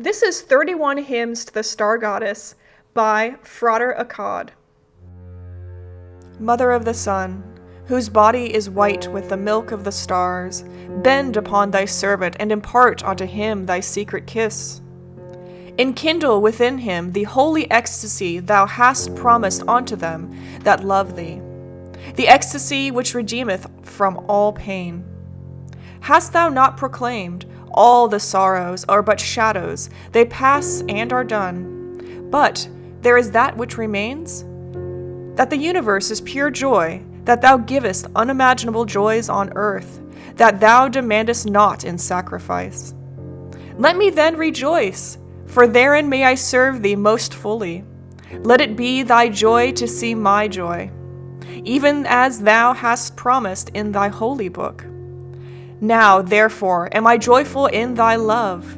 This is 31 Hymns to the Star Goddess by Frater Achad. Mother of the sun, whose body is white with the milk of the stars, bend upon thy servant and impart unto him thy secret kiss. Enkindle within him the holy ecstasy thou hast promised unto them that love thee, the ecstasy which redeemeth from all pain. Hast thou not proclaimed, all the sorrows are but shadows, they pass and are done. But there is that which remains? That the universe is pure joy, that thou givest unimaginable joys on earth, that thou demandest not in sacrifice. Let me then rejoice, for therein may I serve thee most fully. Let it be thy joy to see my joy, even as thou hast promised in thy holy book. Now, therefore, am I joyful in thy love.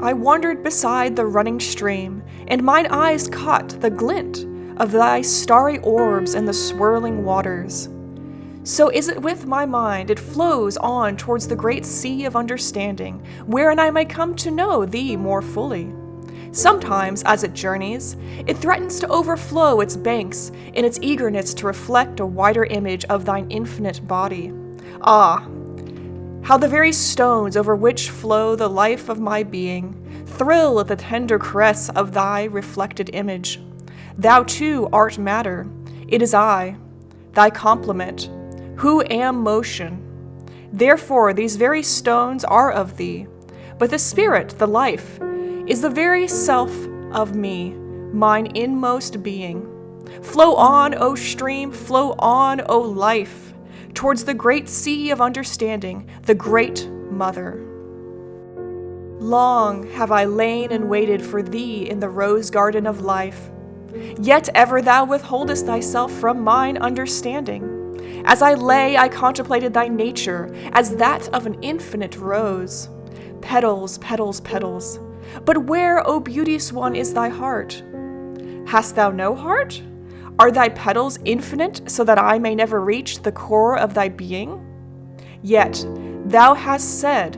I wandered beside the running stream, and mine eyes caught the glint of thy starry orbs in the swirling waters. So is it with my mind, it flows on towards the great sea of understanding, wherein I may come to know thee more fully. Sometimes, as it journeys, it threatens to overflow its banks in its eagerness to reflect a wider image of thine infinite body. Ah, how the very stones over which flow the life of my being thrill at the tender caress of thy reflected image. Thou too art matter, it is I, thy complement, who am motion. Therefore these very stones are of thee, but the spirit, the life, is the very self of me, mine inmost being. Flow on, O stream, flow on, O life, towards the great sea of understanding, the great Mother. Long have I lain and waited for thee in the rose garden of life, yet ever thou withholdest thyself from mine understanding. As I lay, I contemplated thy nature as that of an infinite rose. Petals, petals, petals. But where, O beauteous one, is thy heart? Hast thou no heart? Are thy petals infinite, so that I may never reach the core of thy being? Yet thou hast said,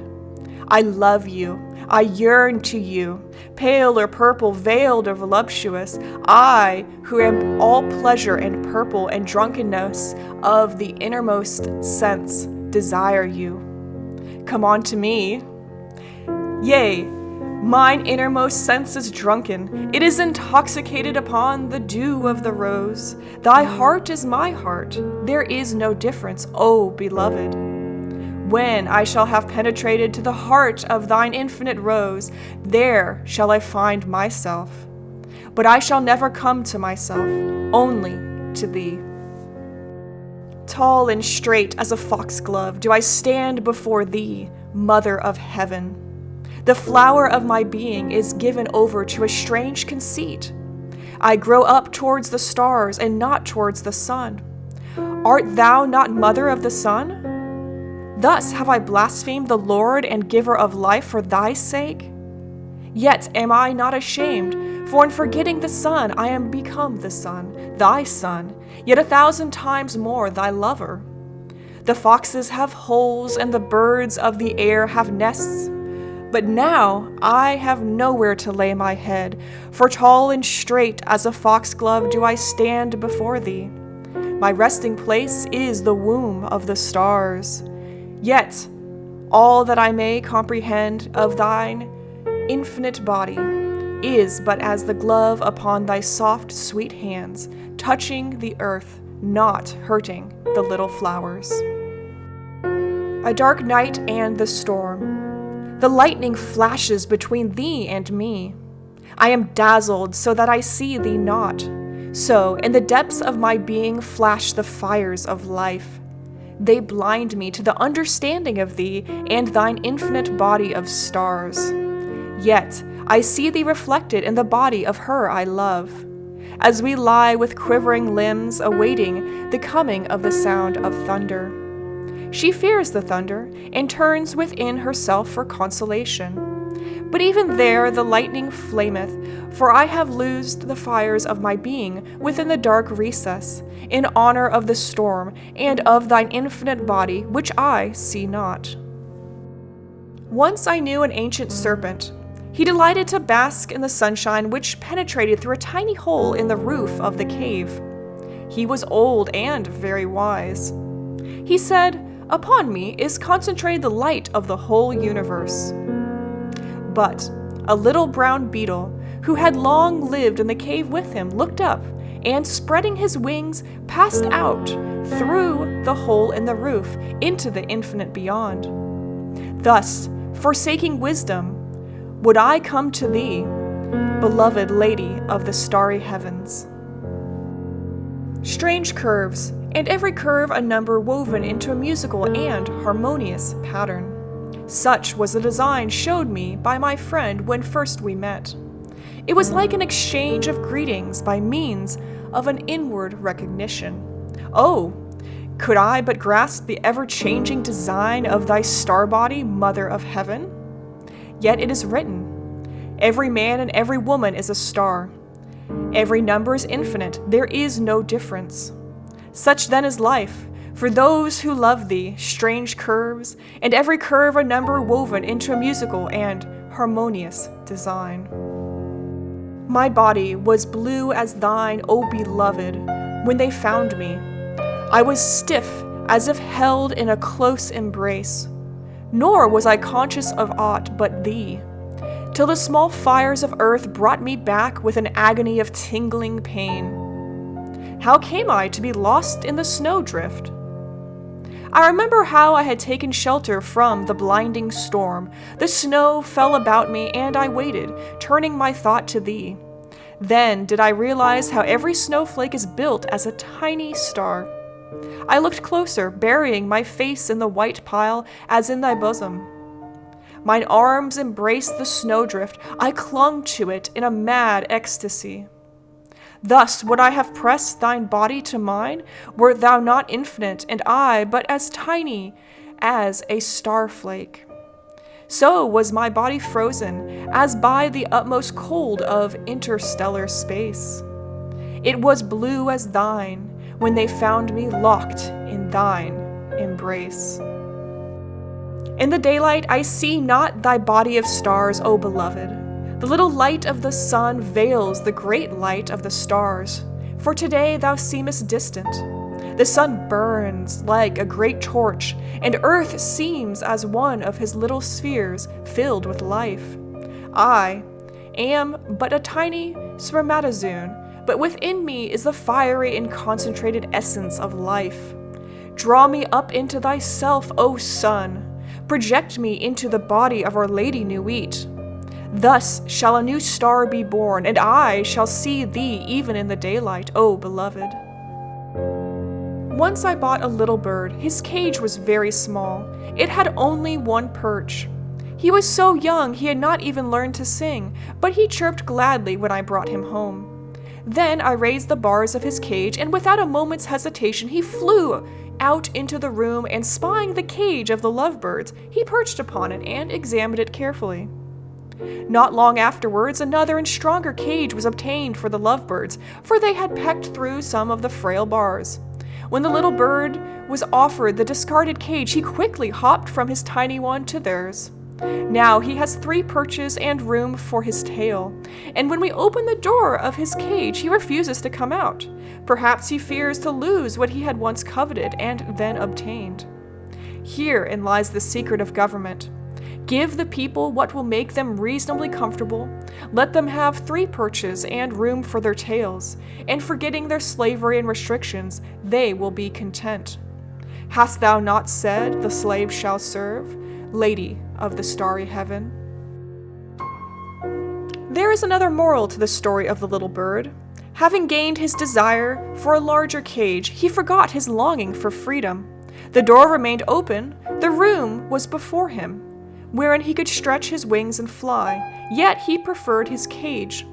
I love you, I yearn to you, pale or purple, veiled or voluptuous, I, who am all pleasure and purple and drunkenness of the innermost sense, desire you. Come on to me. Yea, mine innermost sense is drunken, it is intoxicated upon the dew of the rose. Thy heart is my heart, there is no difference, O beloved. When I shall have penetrated to the heart of thine infinite rose, there shall I find myself. But I shall never come to myself, only to thee. Tall and straight as a foxglove do I stand before thee, Mother of Heaven. The flower of my being is given over to a strange conceit. I grow up towards the stars and not towards the sun. Art thou not mother of the sun? Thus have I blasphemed the Lord and giver of life for thy sake? Yet am I not ashamed, for in forgetting the sun I am become the sun, thy son, yet 1,000 times more thy lover. The foxes have holes and the birds of the air have nests. But now I have nowhere to lay my head, for tall and straight as a foxglove do I stand before thee. My resting place is the womb of the stars. Yet all that I may comprehend of thine infinite body is but as the glove upon thy soft, sweet hands, touching the earth, not hurting the little flowers. A dark night and the storm. The lightning flashes between thee and me. I am dazzled so that I see thee not. So, in the depths of my being flash the fires of life. They blind me to the understanding of thee and thine infinite body of stars. Yet, I see thee reflected in the body of her I love, as we lie with quivering limbs awaiting the coming of the sound of thunder. She fears the thunder and turns within herself for consolation. But even there the lightning flameth, for I have loosed the fires of my being within the dark recess, in honor of the storm, and of thine infinite body, which I see not. Once I knew an ancient serpent. He delighted to bask in the sunshine which penetrated through a tiny hole in the roof of the cave. He was old and very wise. He said, "Upon me is concentrated the light of the whole universe." But a little brown beetle, who had long lived in the cave with him, looked up, and spreading his wings, passed out through the hole in the roof into the infinite beyond. Thus, forsaking wisdom, would I come to thee, beloved lady of the starry heavens. Strange curves, and every curve a number woven into a musical and harmonious pattern. Such was the design showed me by my friend when first we met. It was like an exchange of greetings by means of an inward recognition. Oh, could I but grasp the ever-changing design of thy star body, Mother of Heaven? Yet it is written, every man and every woman is a star. Every number is infinite, there is no difference. Such then is life, for those who love thee, strange curves, and every curve a number woven into a musical and harmonious design. My body was blue as thine, O beloved, when they found me. I was stiff as if held in a close embrace, nor was I conscious of aught but thee, till the small fires of earth brought me back with an agony of tingling pain. How came I to be lost in the snowdrift? I remember how I had taken shelter from the blinding storm. The snow fell about me, and I waited, turning my thought to thee. Then did I realize how every snowflake is built as a tiny star. I looked closer, burying my face in the white pile as in thy bosom. Mine arms embraced the snowdrift. I clung to it in a mad ecstasy. Thus would I have pressed thine body to mine, wert thou not infinite, and I but as tiny as a starflake. So was my body frozen, as by the utmost cold of interstellar space. It was blue as thine, when they found me locked in thine embrace. In the daylight I see not thy body of stars, O beloved. The little light of the sun veils the great light of the stars, for today thou seemest distant. The sun burns like a great torch, and earth seems as one of his little spheres filled with life. I am but a tiny spermatozoon, but within me is the fiery and concentrated essence of life. Draw me up into thyself, O sun. Project me into the body of Our Lady Nuit. Thus shall a new star be born, and I shall see thee even in the daylight, O beloved. Once I bought a little bird. His cage was very small. It had only one perch. He was so young he had not even learned to sing, but he chirped gladly when I brought him home. Then I raised the bars of his cage, and without a moment's hesitation he flew out into the room, and spying the cage of the lovebirds, he perched upon it and examined it carefully. Not long afterwards, another and stronger cage was obtained for the lovebirds, for they had pecked through some of the frail bars. When the little bird was offered the discarded cage, he quickly hopped from his tiny one to theirs. Now he has 3 perches and room for his tail, and when we open the door of his cage, he refuses to come out. Perhaps he fears to lose what he had once coveted and then obtained. Herein lies the secret of government. Give the people what will make them reasonably comfortable. Let them have 3 perches and room for their tails, and forgetting their slavery and restrictions, they will be content. Hast thou not said, the slave shall serve, Lady of the starry heaven? There is another moral to the story of the little bird. Having gained his desire for a larger cage, he forgot his longing for freedom. The door remained open, the room was before him, wherein he could stretch his wings and fly, yet he preferred his cage.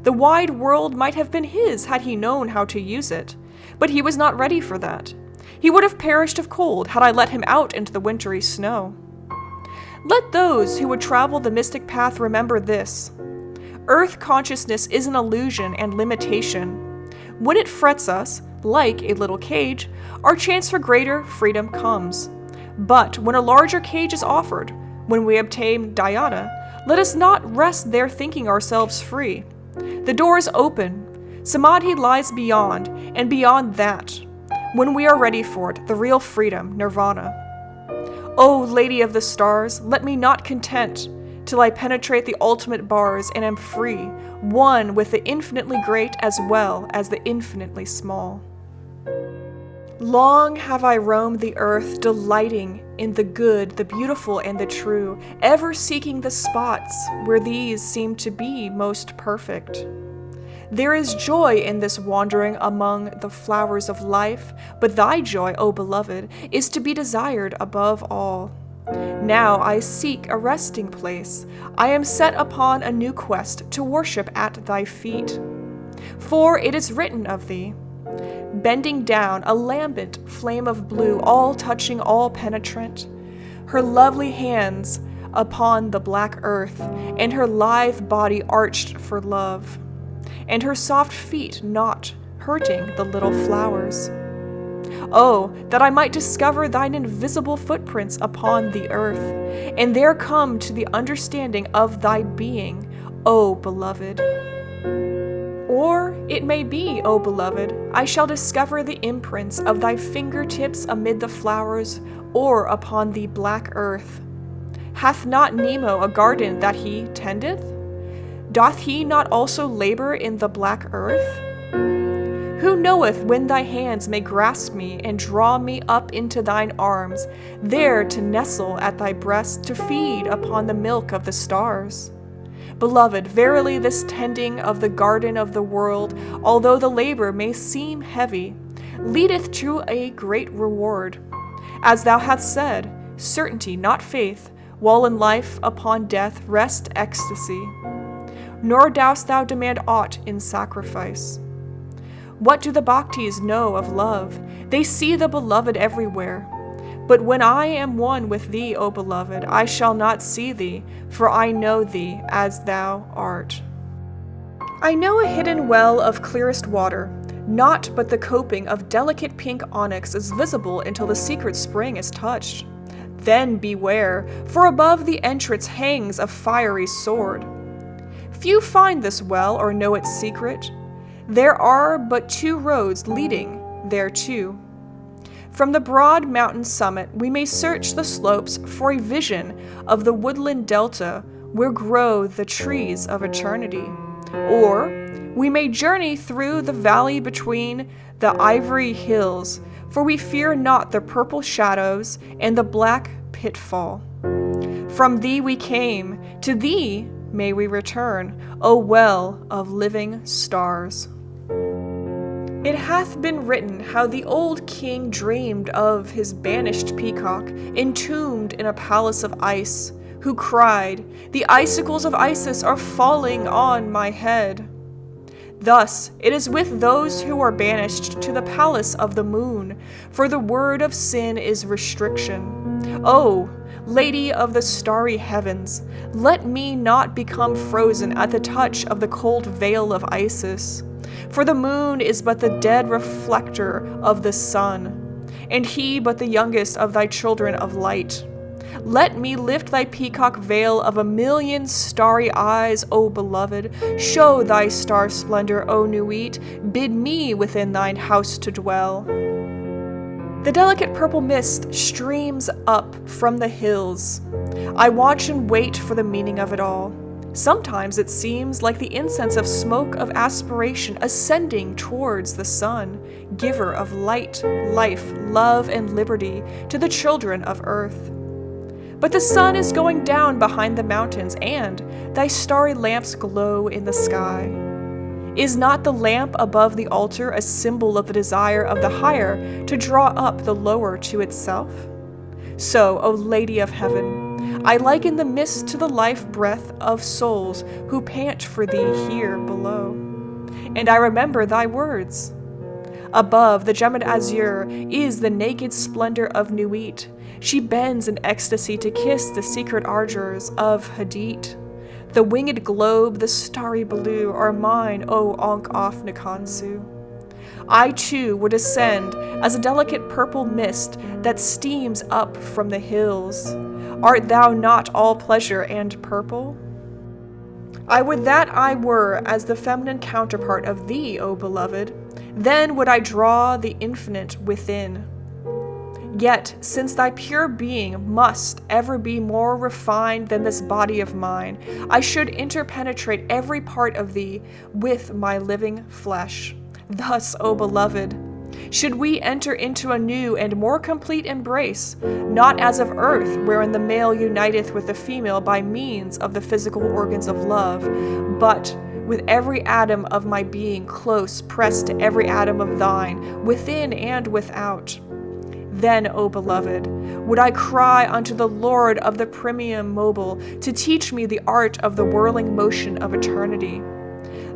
The wide world might have been his had he known how to use it, but he was not ready for that. He would have perished of cold had I let him out into the wintry snow. Let those who would travel the mystic path remember this. Earth consciousness is an illusion and limitation. When it frets us, like a little cage, our chance for greater freedom comes. But when a larger cage is offered, when we obtain dhyana, let us not rest there thinking ourselves free. The door is open. Samadhi lies beyond, and beyond that, when we are ready for it, the real freedom, nirvana. O Lady of the Stars, let me not content till I penetrate the ultimate bars and am free, one with the infinitely great as well as the infinitely small. Long have I roamed the earth, delighting in the good, the beautiful, and the true, ever seeking the spots where these seem to be most perfect. There is joy in this wandering among the flowers of life, but thy joy, O beloved, is to be desired above all. Now I seek a resting place. I am set upon a new quest to worship at thy feet. For it is written of thee, bending down, a lambent flame of blue, all touching, all penetrant, her lovely hands upon the black earth, and her lithe body arched for love, and her soft feet not hurting the little flowers. Oh, that I might discover thine invisible footprints upon the earth, and there come to the understanding of thy being, O beloved. Or it may be, O beloved, I shall discover the imprints of thy fingertips amid the flowers, or upon the black earth. Hath not Nemo a garden that he tendeth? Doth he not also labor in the black earth? Who knoweth when thy hands may grasp me and draw me up into thine arms, there to nestle at thy breast, to feed upon the milk of the stars? Beloved, verily this tending of the garden of the world, although the labor may seem heavy, leadeth to a great reward. As thou hast said, certainty, not faith, while in life upon death rest ecstasy. Nor dost thou demand aught in sacrifice. What do the bhaktis know of love? They see the beloved everywhere. But when I am one with thee, O beloved, I shall not see thee, for I know thee as thou art. I know a hidden well of clearest water. Naught but the coping of delicate pink onyx is visible until the secret spring is touched. Then beware, for above the entrance hangs a fiery sword. Few find this well or know its secret. There are but two roads leading thereto. From the broad mountain summit we may search the slopes for a vision of the woodland delta where grow the trees of eternity. Or we may journey through the valley between the ivory hills, for we fear not the purple shadows and the black pitfall. From thee we came, to thee may we return, O well of living stars. It hath been written how the old king dreamed of his banished peacock, entombed in a palace of ice, who cried, "The icicles of Isis are falling on my head." Thus it is with those who are banished to the palace of the moon, for the word of sin is restriction. O Lady of the starry heavens, let me not become frozen at the touch of the cold veil of Isis. For the moon is but the dead reflector of the sun, and he but the youngest of thy children of light. Let me lift thy peacock veil of 1,000,000 starry eyes, O beloved. Show thy star splendor, O Nuit. Bid me within thine house to dwell. The delicate purple mist streams up from the hills. I watch and wait for the meaning of it all. Sometimes it seems like the incense of smoke of aspiration ascending towards the sun, giver of light, life, love, and liberty to the children of earth. But the sun is going down behind the mountains, and thy starry lamps glow in the sky. Is not the lamp above the altar a symbol of the desire of the higher to draw up the lower to itself? So, O Lady of Heaven, I liken the mist to the life breath of souls who pant for thee here below. And I remember thy words. Above the gemmed azure is the naked splendor of Nuit. She bends in ecstasy to kiss the secret ardors of Hadit. The winged globe, the starry blue, are mine, O Ankh-Af Nakansu. I too would ascend as a delicate purple mist that steams up from the hills. Art thou not all pleasure and purple? I would that I were as the feminine counterpart of thee, O beloved. Then would I draw the infinite within. Yet, since thy pure being must ever be more refined than this body of mine, I should interpenetrate every part of thee with my living flesh. Thus, O beloved, should we enter into a new and more complete embrace, not as of earth, wherein the male uniteth with the female by means of the physical organs of love, but with every atom of my being close pressed to every atom of thine, within and without. Then, O beloved, would I cry unto the Lord of the Premium Mobile to teach me the art of the whirling motion of eternity.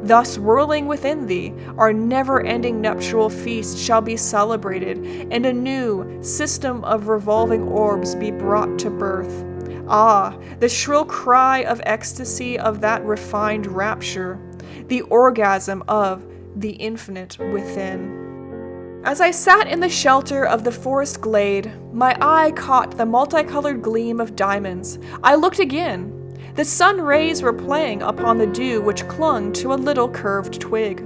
Thus, whirling within thee, our never-ending nuptial feast shall be celebrated, and a new system of revolving orbs be brought to birth. Ah, the shrill cry of ecstasy of that refined rapture, the orgasm of the infinite within. As I sat in the shelter of the forest glade, my eye caught the multicolored gleam of diamonds. I looked again. The sun rays were playing upon the dew which clung to a little curved twig.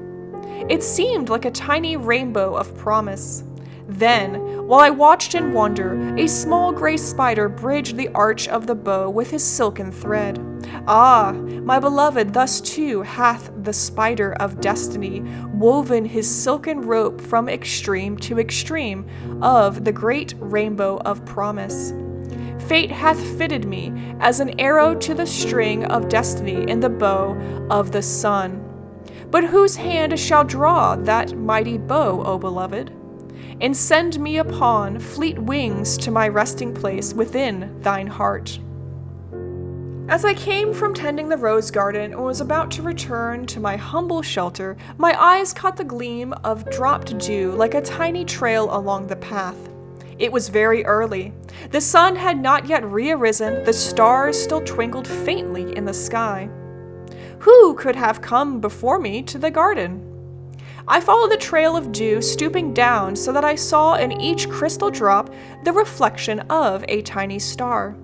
It seemed like a tiny rainbow of promise. Then, while I watched in wonder, a small gray spider bridged the arch of the bow with his silken thread. Ah, my beloved thus too hath the spider of destiny woven his silken rope from extreme to extreme of the great rainbow of promise. Fate hath fitted me as an arrow to the string of destiny in the bow of the sun. But whose hand shall draw that mighty bow, O beloved? And send me upon fleet wings to my resting place within thine heart. As I came from tending the rose garden and was about to return to my humble shelter, my eyes caught the gleam of dropped dew like a tiny trail along the path. It was very early. The sun had not yet rearisen, the stars still twinkled faintly in the sky. Who could have come before me to the garden? I followed the trail of dew, stooping down so that I saw in each crystal drop the reflection of a tiny star.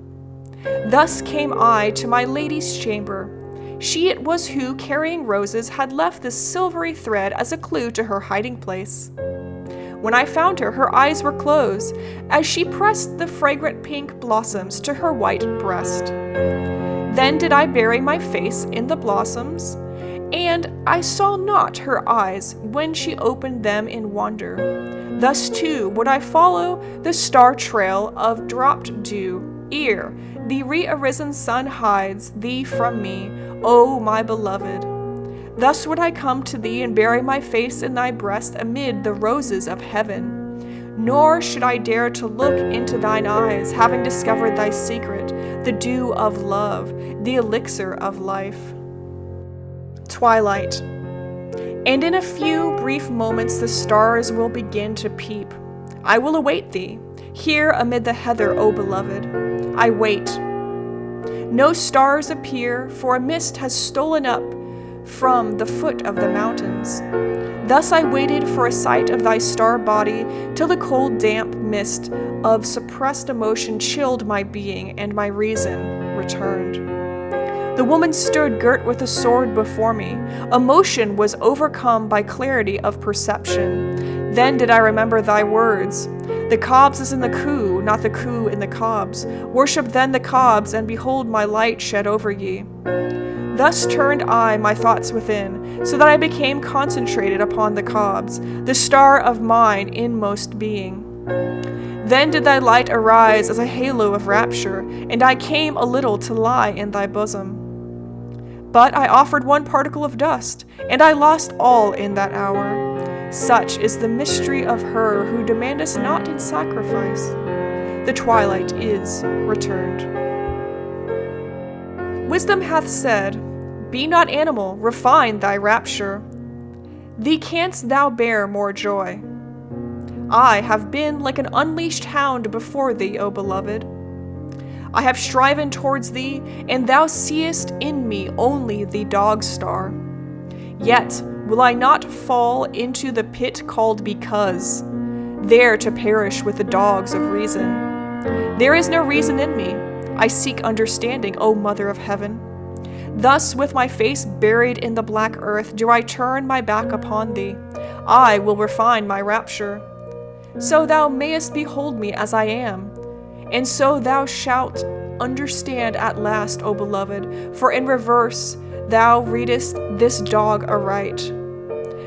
Thus came I to my lady's chamber. She it was who, carrying roses, had left this silvery thread as a clue to her hiding place. When I found her, her eyes were closed, as she pressed the fragrant pink blossoms to her white breast. Then did I bury my face in the blossoms, and I saw not her eyes when she opened them in wonder. Thus too would I follow the star trail of dropped dew, ere the re-arisen sun hides thee from me, O my beloved. Thus would I come to thee and bury my face in thy breast amid the roses of heaven. Nor should I dare to look into thine eyes, having discovered thy secret, the dew of love, the elixir of life. Twilight. And in a few brief moments the stars will begin to peep. I will await thee, here amid the heather, O beloved. I wait. No stars appear, for a mist has stolen up from the foot of the mountains. Thus I waited for a sight of thy star body, till the cold damp mist of suppressed emotion chilled my being, and my reason returned. The woman stood girt with a sword before me. Emotion was overcome by clarity of perception. Then did I remember thy words. The cobs is in the coo, not the coo in the cobs. Worship then the cobs, and behold my light shed over ye. Thus turned I my thoughts within, so that I became concentrated upon the cobs, the star of mine inmost being. Then did thy light arise as a halo of rapture, and I came a little to lie in thy bosom. But I offered one particle of dust, and I lost all in that hour. Such is the mystery of her who demandeth not in sacrifice. The twilight is returned. Wisdom hath said, Be not animal, refine thy rapture. Thee canst thou bear more joy. I have been like an unleashed hound before thee, O beloved. I have striven towards thee, and thou seest in me only the dog star. Yet will I not fall into the pit called because, there to perish with the dogs of reason. There is no reason in me. I seek understanding, O Mother of Heaven. Thus, with my face buried in the black earth, do I turn my back upon thee. I will refine my rapture. So thou mayest behold me as I am, and so thou shalt understand at last, O beloved, for in reverse thou readest this dog aright.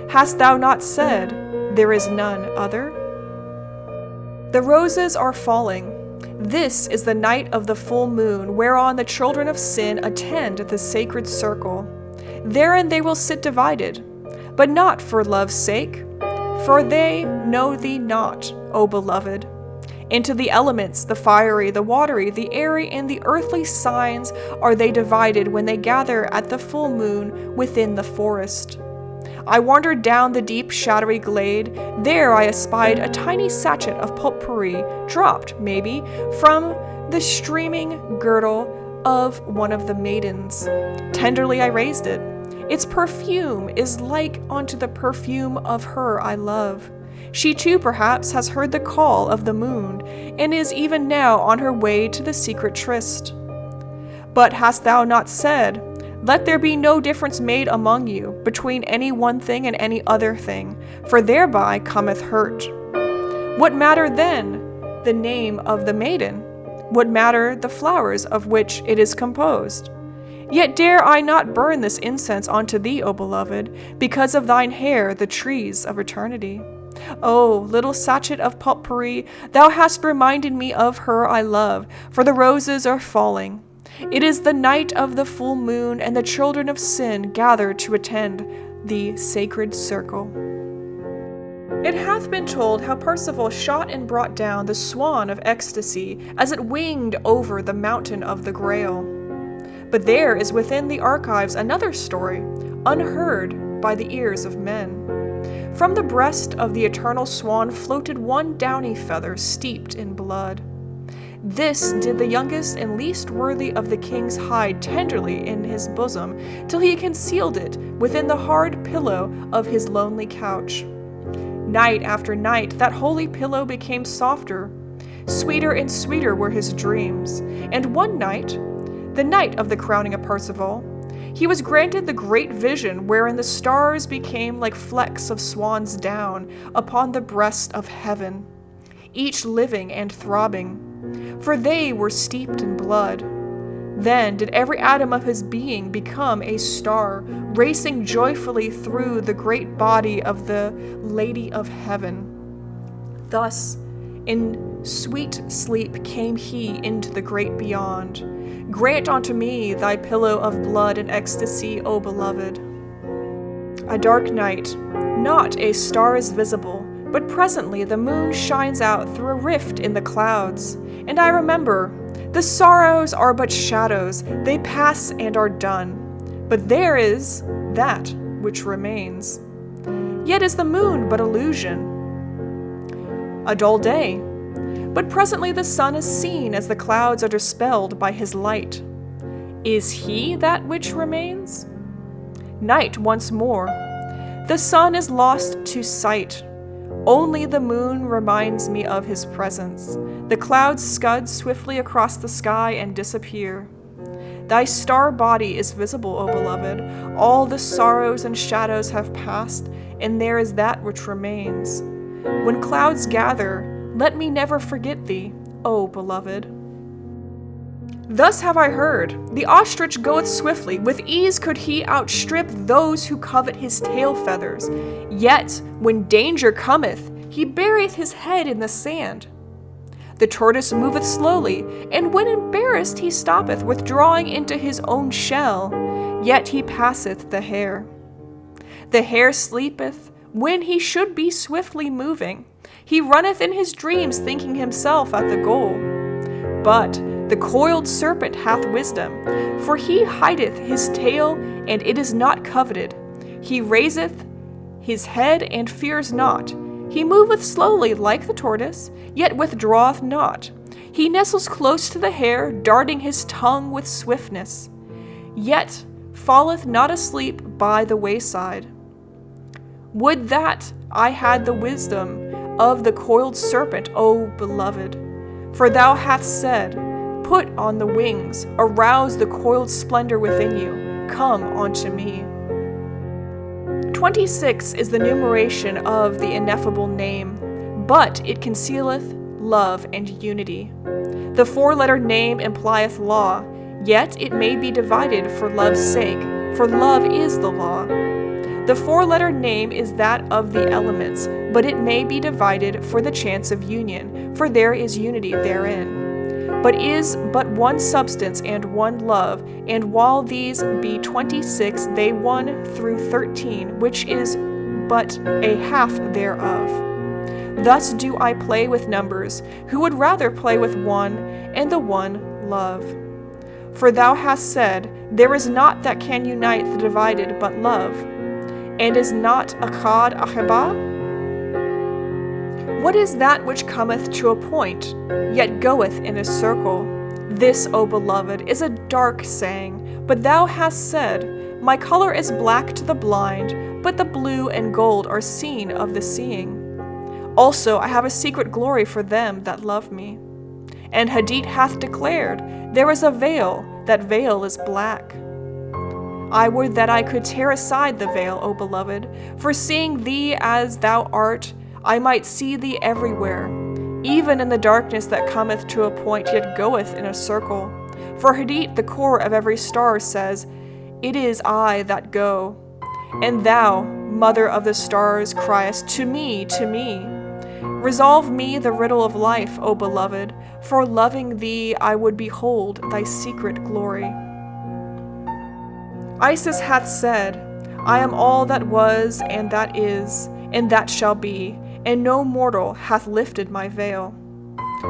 Hast thou not said, there is none other? The roses are falling. This is the night of the full moon, whereon the children of sin attend the sacred circle. Therein they will sit divided, but not for love's sake, for they know thee not, O beloved. Into the elements, the fiery, the watery, the airy, and the earthly signs are they divided when they gather at the full moon within the forest. I wandered down the deep, shadowy glade. There I espied a tiny sachet of potpourri, dropped, maybe, from the streaming girdle of one of the maidens. Tenderly I raised it. Its perfume is like unto the perfume of her I love. She too, perhaps, has heard the call of the moon, and is even now on her way to the secret tryst. But hast thou not said, let there be no difference made among you between any one thing and any other thing, for thereby cometh hurt. What matter then the name of the maiden? What matter the flowers of which it is composed? Yet dare I not burn this incense unto thee, O beloved, because of thine hair, the trees of eternity. O little sachet of potpourri, thou hast reminded me of her I love, for the roses are falling. It is the night of the full moon, and the children of sin gather to attend the sacred circle. It hath been told how Percival shot and brought down the swan of ecstasy as it winged over the mountain of the Grail. But there is within the archives another story, unheard by the ears of men. From the breast of the eternal swan floated one downy feather steeped in blood. This did the youngest and least worthy of the kings hide tenderly in his bosom, till he concealed it within the hard pillow of his lonely couch. Night after night that holy pillow became softer. Sweeter and sweeter were his dreams, and one night, the night of the crowning of Percival, he was granted the great vision wherein the stars became like flecks of swan's down upon the breast of heaven, each living and throbbing, for they were steeped in blood. Then did every atom of his being become a star, racing joyfully through the great body of the Lady of Heaven. Thus, in sweet sleep came he into the great beyond. Grant unto me thy pillow of blood and ecstasy, O beloved. A dark night, not a star is visible, but presently the moon shines out through a rift in the clouds, and I remember, the sorrows are but shadows, they pass and are done, but there is that which remains. Yet is the moon but illusion, a dull day, but presently the sun is seen as the clouds are dispelled by his light. Is he that which remains? Night once more. The sun is lost to sight. Only the moon reminds me of his presence. The clouds scud swiftly across the sky and disappear. Thy star body is visible, O beloved. All the sorrows and shadows have passed, and there is that which remains. When clouds gather, let me never forget thee, O beloved. Thus have I heard, the ostrich goeth swiftly, with ease could he outstrip those who covet his tail feathers. Yet, when danger cometh, he buryeth his head in the sand. The tortoise moveth slowly, and when embarrassed he stoppeth, withdrawing into his own shell, yet he passeth the hare. The hare sleepeth, when he should be swiftly moving. He runneth in his dreams, thinking himself at the goal. But the coiled serpent hath wisdom, for he hideth his tail, and it is not coveted. He raiseth his head and fears not. He moveth slowly like the tortoise, yet withdraweth not. He nestles close to the hare, darting his tongue with swiftness, yet falleth not asleep by the wayside. Would that I had the wisdom of the coiled serpent, O beloved, for thou hast said, put on the wings, arouse the coiled splendor within you, come unto me. 26 is the numeration of the ineffable name, but it concealeth love and unity. The four-letter name implieth law, yet it may be divided for love's sake, for love is the law. The four-letter name is that of the elements, but it may be divided for the chance of union, for there is unity therein. But is but one substance and one love, and while these be 26, they 1 through 13, which is but a half thereof. Thus do I play with numbers, who would rather play with one, and the one love. For thou hast said, there is naught that can unite the divided but love. And is not Achad Achad? What is that which cometh to a point, yet goeth in a circle? This, O beloved, is a dark saying, but thou hast said, my color is black to the blind, but the blue and gold are seen of the seeing. Also I have a secret glory for them that love me. And Hadith hath declared, there is a veil, that veil is black. I would that I could tear aside the veil, O beloved, for seeing thee as thou art, I might see thee everywhere, even in the darkness that cometh to a point yet goeth in a circle. For Hadith, the core of every star, says, it is I that go. And thou, mother of the stars, criest, to me, to me. Resolve me the riddle of life, O beloved, for loving thee I would behold thy secret glory. Isis hath said, I am all that was, and that is, and that shall be, and no mortal hath lifted my veil.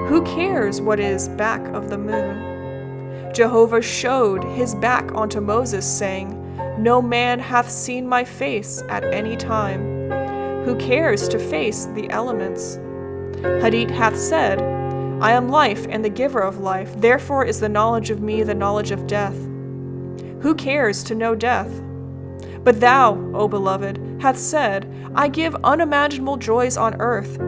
Who cares what is back of the moon? Jehovah showed his back unto Moses, saying, no man hath seen my face at any time. Who cares to face the elements? Hadith hath said, I am life and the giver of life, therefore is the knowledge of me the knowledge of death. Who cares to know death? But thou, O beloved, hath said, I give unimaginable joys on earth,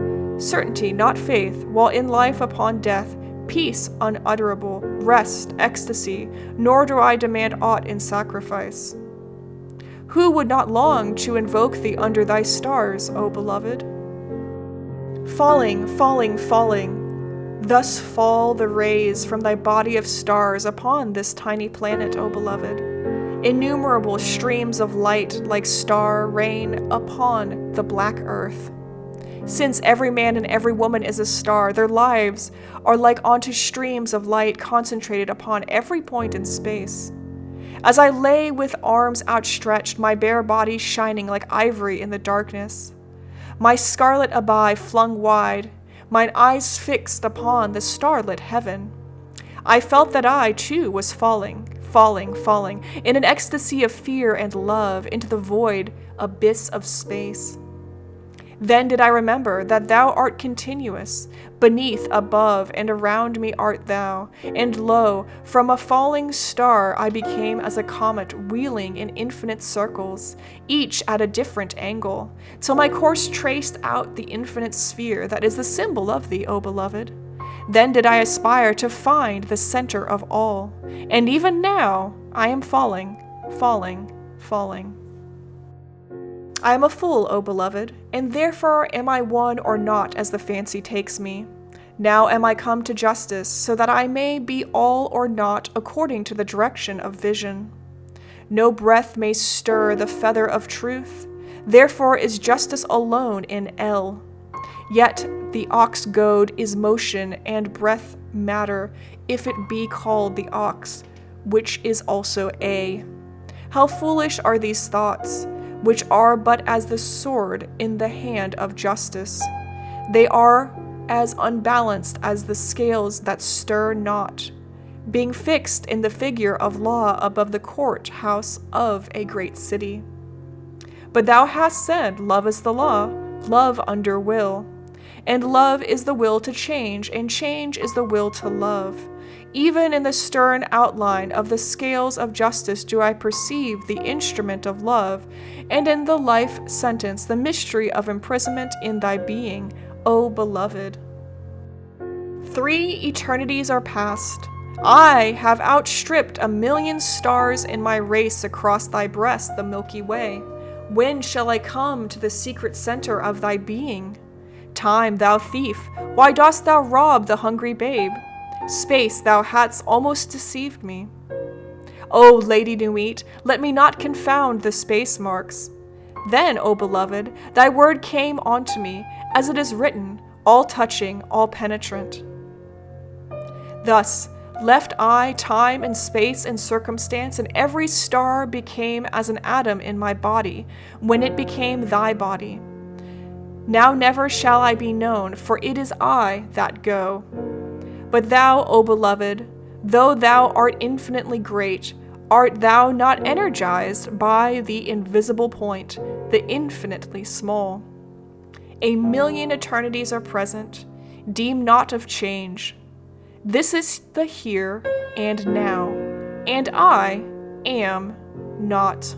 certainty, not faith, while in life upon death, peace unutterable, rest, ecstasy, nor do I demand aught in sacrifice. Who would not long to invoke thee under thy stars, O beloved? Falling, falling, falling, thus fall the rays from thy body of stars upon this tiny planet, O beloved. Innumerable streams of light like star rain upon the black earth. Since every man and every woman is a star, their lives are like unto streams of light concentrated upon every point in space. As I lay with arms outstretched, my bare body shining like ivory in the darkness, my scarlet abaya flung wide, mine eyes fixed upon the starlit heaven, I felt that I, too, was falling, falling, falling, in an ecstasy of fear and love into the void abyss of space. Then did I remember that thou art continuous, beneath, above, and around me art thou, and lo, from a falling star I became as a comet wheeling in infinite circles, each at a different angle, till my course traced out the infinite sphere that is the symbol of thee, O beloved. Then did I aspire to find the center of all, and even now I am falling, falling, falling. I am a fool, O beloved, and therefore am I one or naught as the fancy takes me. Now am I come to justice, so that I may be all or naught according to the direction of vision. No breath may stir the feather of truth, therefore is justice alone in L. Yet the ox goad is motion, and breath matter, if it be called the ox, which is also A. How foolish are these thoughts, which are but as the sword in the hand of justice. They are as unbalanced as the scales that stir not, being fixed in the figure of law above the court-house of a great city. But thou hast said, love is the law, love under will. And love is the will to change, and change is the will to love. Even in the stern outline of the scales of justice do I perceive the instrument of love, and in the life sentence the mystery of imprisonment in thy being, O beloved. 3 eternities are past. I have outstripped 1,000,000 stars in my race across thy breast, the Milky Way. When shall I come to the secret center of thy being? Time, thou thief, why dost thou rob the hungry babe? Space, thou hadst almost deceived me. O Lady Nuit, let me not confound the space marks. Then, O beloved, thy word came unto me, as it is written, all touching, all penetrant. Thus, left I time and space and circumstance, and every star became as an atom in my body, when it became thy body. Now never shall I be known, for it is I that go. But thou, O beloved, though thou art infinitely great, art thou not energized by the invisible point, the infinitely small? 1,000,000 eternities are present, deem not of change. This is the here and now, and I am not.